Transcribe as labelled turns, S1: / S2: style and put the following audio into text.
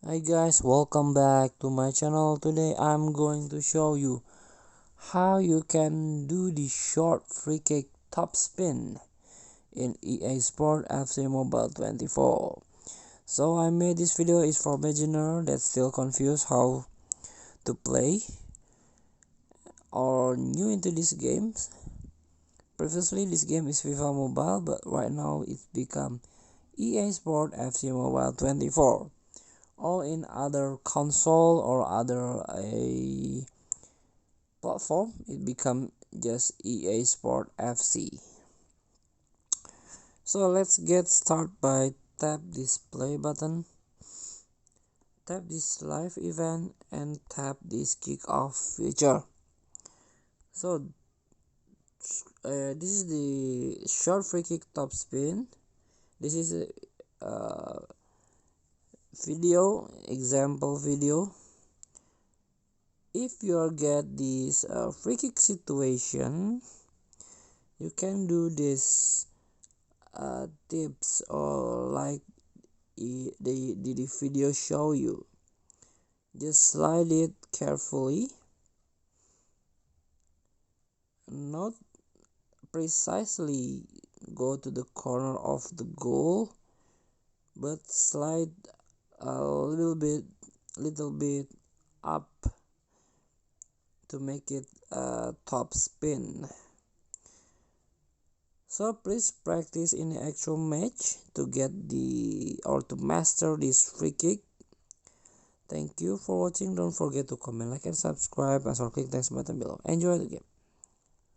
S1: Hi guys, welcome back to my channel. Today I'm going to show you how you can do the short free kick top spin in EA Sport FC Mobile 24. So I made this video is for beginner that still confused how to play or new into this games. Previously this game is FIFA Mobile, but right now it's become EA Sport FC Mobile 24. All in other console or other a platform, it become just EA Sport FC. So let's get started by tap this play button, tap this live event, and tap this kickoff feature. So this is the short free kick top spin. This is a video example video. If you get this free kick situation, you can do this tips or like the video show you. Just slide it carefully, not precisely go to the corner of the goal, but slide a little bit up to make it a top spin. So please practice in the actual match to get to master this free kick. Thank you for watching. Don't forget to comment, like, and subscribe, and click the next button below. Enjoy the game.